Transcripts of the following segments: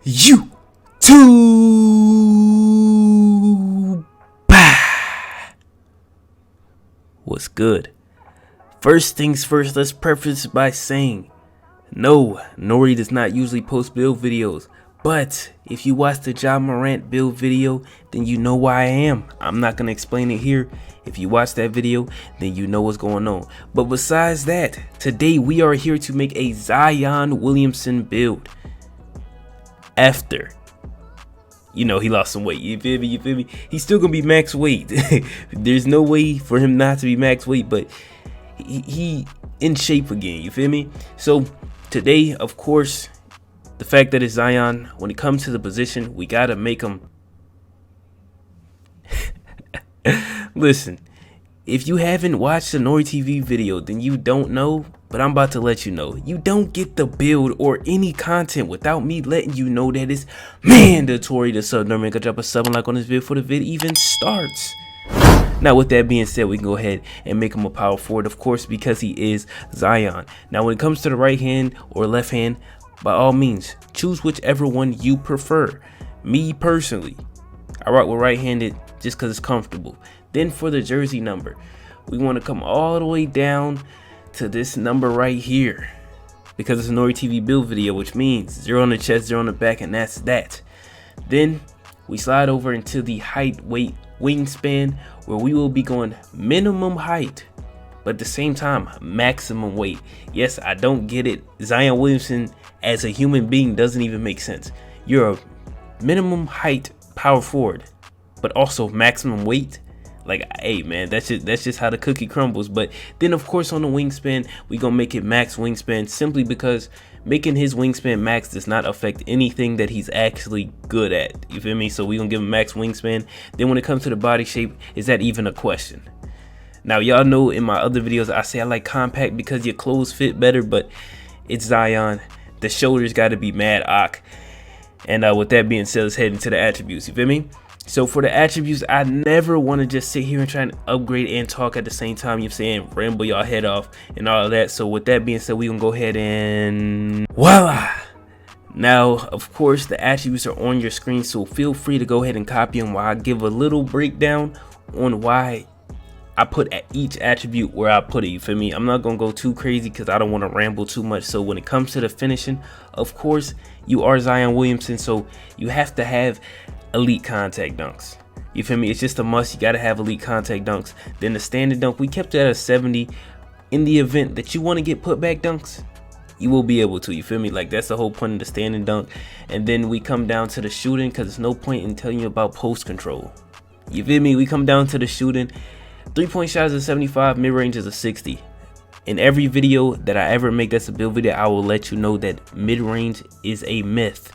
YouTube. What's good? First things first, let's preface by saying, no, Nori does not usually post build videos. But if you watch the Ja Morant build video, then you know why I am. I'm not going to explain it here. If you watch that video, then you know what's going on. But besides that, today we are here to make a Zion Williamson build. After, he lost some weight. You feel me? He's still going to be max weight. There's no way for him not to be max weight, but he in shape again. You feel me? So today, of course, the fact that it's Zion, when it comes to the position, we got to make him. Listen, if you haven't watched the NorriTV video, then you don't know, but I'm about to let you know. You don't get the build or any content without me letting you know that it's mandatory to sub. Normally, go drop a sub and like on this video before the video even starts. Now, with that being said, we can go ahead and make him a power forward, of course, because he is Zion. Now, when it comes to the right hand or left hand, by all means, choose whichever one you prefer. Me personally, I rock with right-handed just because it's comfortable. Then for the jersey number, we want to come all the way down to this number right here, because it's a NorriTV build video, which means 0 on the chest, 0 on the back, and that's that. Then we slide over into the height, weight, wingspan, where we will be going minimum height, but at the same time, maximum weight. Yes, I don't get it. Zion Williamson as a human being doesn't even make sense. You're a minimum height power forward, but also maximum weight. Like, hey man, that's just how the cookie crumbles. But then of course on the wingspan, we gonna make it max wingspan, simply because making his wingspan max does not affect anything that he's actually good at. You feel me? So we gonna give him max wingspan. Then when it comes to the body shape, is that even a question? Now, y'all know in my other videos I say I like compact because your clothes fit better, but it's Zion. The shoulders got to be mad ock. And with that being said, let's head into the attributes. You feel me? So for the attributes, I never want to just sit here and try and upgrade and talk at the same time. You're saying ramble y'all head off and all of that. So with that being said, we gonna go ahead and voila. Now, of course, the attributes are on your screen, so feel free to go ahead and copy them while I give a little breakdown on why I put at each attribute where I put it. You feel me? I'm not gonna go too crazy because I don't want to ramble too much. So when it comes to the finishing, of course, you are Zion Williamson, so you have to have elite contact dunks. You feel me? It's just a must. You got to have elite contact dunks. Then the standard dunk, we kept it at a 70. In the event that you want to get put back dunks, you will be able to. You feel me? Like, that's the whole point of the standing dunk. And then we come down to the shooting, because there's no point in telling you about post control. You feel me? We come down to the shooting. 3-point shots is 75, mid-range is a 60. In every video that I ever make that's a build video, I will let you know that mid-range is a myth.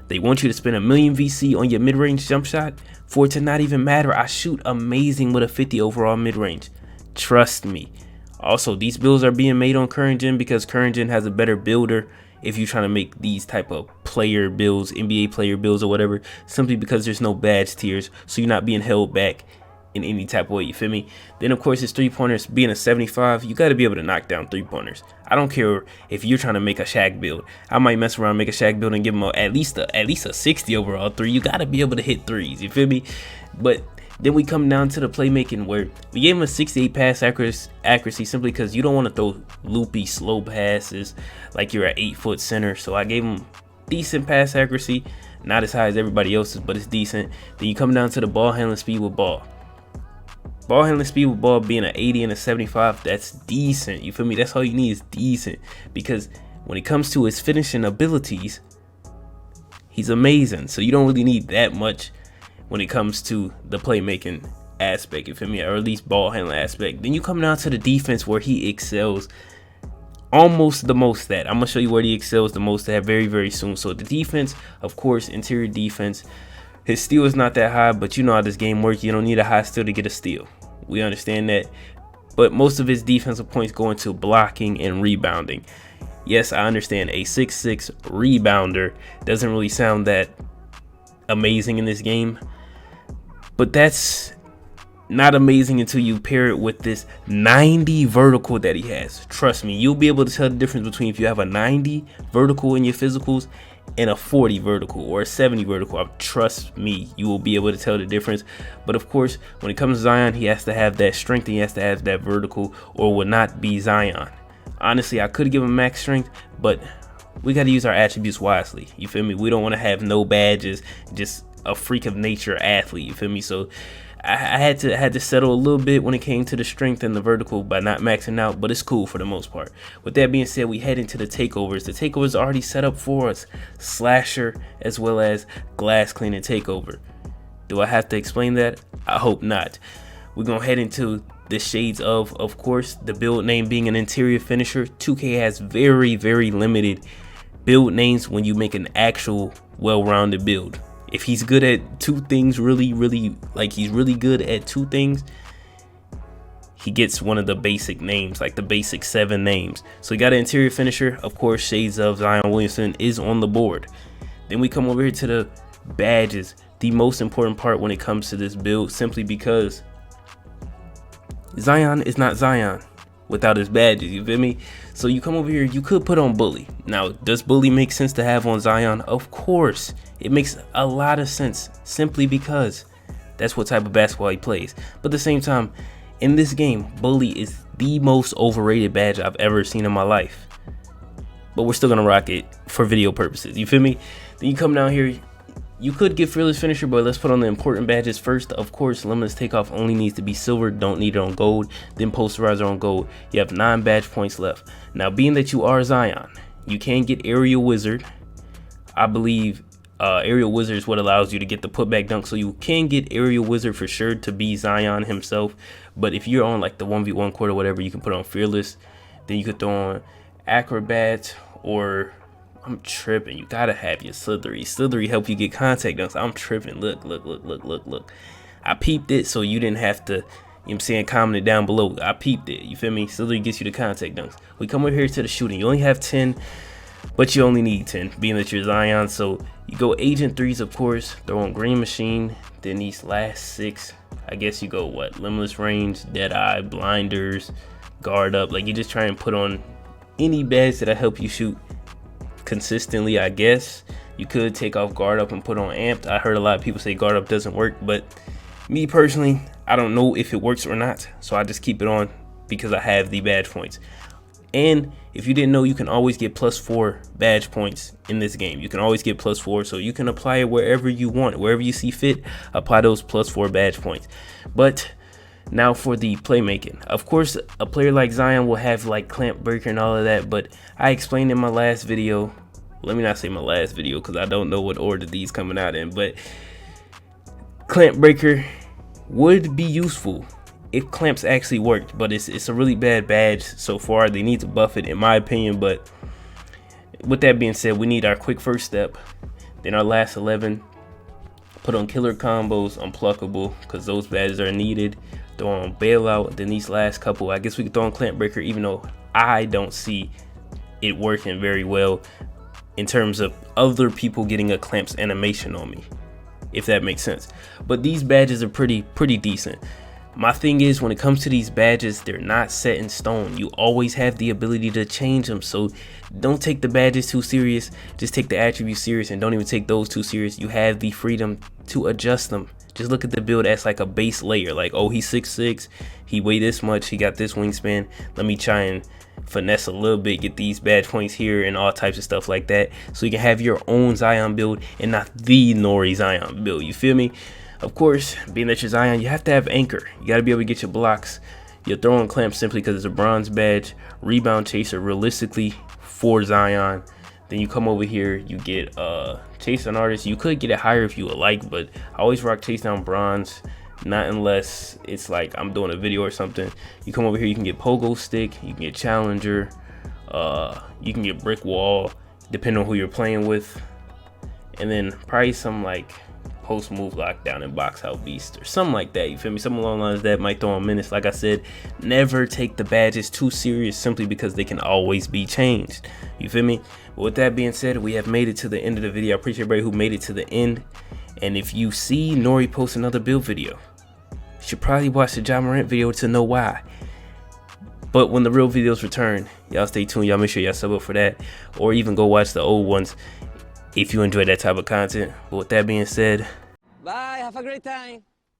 They want you to spend 1 million VC on your mid-range jump shot for it to not even matter. I shoot amazing with a 50 overall mid-range. Trust me. Also, these builds are being made on current gen because current gen has a better builder if you're trying to make these type of player builds, NBA player builds or whatever, simply because there's no badge tiers, so you're not being held back in any type of way. You feel me? Then of course it's 3-pointers. Being a 75, you got to be able to knock down 3-pointers. I don't care if you're trying to make a Shaq build. I might mess around, make a Shaq build, and give him at least a 60 overall 3. You got to be able to hit threes. You feel me? But then we come down to the playmaking, where we gave him a 68 pass accuracy simply because you don't want to throw loopy slow passes like you're an 8-foot center. So I gave him decent pass accuracy, not as high as everybody else's, but it's decent. Then you come down to the ball handling speed with ball. Ball handling speed with ball being an 80 and a 75, that's decent. You feel me? That's all you need is decent, because when it comes to his finishing abilities, he's amazing. So you don't really need that much when it comes to the playmaking aspect, you feel me, or at least ball handling aspect. Then you come down to the defense, where he excels almost the most. That I'm gonna show you where he excels the most at very, very soon. So the defense, of course, interior defense. His steal is not that high, but you know how this game works. You don't need a high steal to get a steal. We understand that. But most of his defensive points go into blocking and rebounding. Yes, I understand a 6'6" rebounder doesn't really sound that amazing in this game, but that's not amazing until you pair it with this 90 vertical that he has. Trust me, you'll be able to tell the difference between if you have a 90 vertical in your physicals and a 40 vertical or a 70 vertical. Trust me, you will be able to tell the difference. But of course, when it comes to Zion, he has to have that strength and he has to have that vertical, or will not be Zion. Honestly, I could give him max strength, but we got to use our attributes wisely. You feel me? We don't want to have no badges, just a freak of nature athlete. You feel me? So I had to settle a little bit when it came to the strength and the vertical by not maxing out, but it's cool for the most part. With that being said, we head into the takeovers. The takeovers are already set up for us: slasher as well as glass cleaning takeover. Do I have to explain that? I hope not. We're gonna head into the shades of course, the build name being an interior finisher. 2K has very limited build names when you make an actual well-rounded build. If he's good at two things, really like he's really good at two things, he gets one of the basic names, like the basic 7 names. So he got an interior finisher. Of course, shades of Zion Williamson is on the board. Then we come over here to the badges, the most important part when it comes to this build, simply because Zion is not Zion without his badges, you feel me? So you come over here, you could put on Bully. Now, does Bully make sense to have on Zion? Of course, it makes a lot of sense, simply because that's what type of basketball he plays. But at the same time, in this game, Bully is the most overrated badge I've ever seen in my life. But we're still gonna rock it for video purposes, you feel me? Then you come down here, you could get Fearless Finisher, but let's put on the important badges first. Of course, Limitless Takeoff only needs to be silver, don't need it on gold. Then Posterizer on gold. You have 9 badge points left. Now, being that you are Zion, you can get Aerial Wizard. I believe Aerial Wizard is what allows you to get the putback dunk, so you can get Aerial Wizard for sure to be Zion himself. But if you're on like the 1v1 court or whatever, you can put on Fearless. Then you could throw on Acrobat, or I'm tripping, you gotta have your Slithery. Slithery help you get contact dunks. I'm tripping. Look. I peeped it, so you didn't have to, you know what I'm saying, comment it down below. I peeped it, you feel me? Slithery gets you the contact dunks. We come over here to the shooting. You only have 10, but you only need 10, being that you're Zion. So you go Agent 3s, of course, throw on Green Machine. Then these last 6, I guess you go what? Limitless Range, Deadeye, Blinders, Guard Up. Like, you just try and put on any badge that'll help you shoot consistently. I guess you could take off Guard Up and put on Amped. I heard a lot of people say Guard Up doesn't work, but me personally, I don't know if it works or not, so I just keep it on because I have the badge points. And if you didn't know, you can always get +4 badge points in this game. You can always get +4, so you can apply it wherever you want, wherever you see fit. Apply those +4 badge points. But now for the playmaking. Of course, a player like Zion will have like Clamp Breaker and all of that, but I explained in my last video, let me not say my last video because I don't know what order these coming out in, but Clamp Breaker would be useful if clamps actually worked, but it's a really bad badge so far. They need to buff it in my opinion. But with that being said, we need our quick first step, then our last 11, put on Killer Combos, Unpluckable, because those badges are needed. Throw on Bailout. Then these last couple, I guess we could throw on Clamp Breaker, even though I don't see it working very well in terms of other people getting a clamps animation on me, if that makes sense. But these badges are pretty decent. My thing is, when it comes to these badges, they're not set in stone. You always have the ability to change them, so don't take the badges too serious. Just take the attributes serious, and don't even take those too serious. You have the freedom to adjust them. Just look at the build as like a base layer, like, oh, he's 6'6", he weigh this much, he got this wingspan, let me try and finesse a little bit, get these badge points here and all types of stuff like that, so you can have your own Zion build and not the Nori Zion build, you feel me? Of course, being that you're Zion, you have to have anchor. You got to be able to get your blocks. You're throwing clamp simply because it's a bronze badge. Rebound chaser realistically for Zion. Then you come over here, you get chase down artist. You could get it higher if you would like, but I always rock chase down bronze, not unless it's like I'm doing a video or something. You come over here, you can get pogo stick, you can get challenger, you can get brick wall, depending on who you're playing with. And then probably some like post move lockdown and box out beast or something like that, you feel me? Something along the lines that might throw on minutes. Like I said, never take the badges too serious simply because they can always be changed, you feel me? But with that being said, we have made it to the end of the video. I appreciate everybody who made it to the end. And if you see Nori post another build video, you should probably watch the Ja Morant video to know why. But when the real videos return, y'all stay tuned, y'all make sure y'all sub up for that, or even go watch the old ones. if you enjoy that type of content. But with that being said, Bye, have a great time.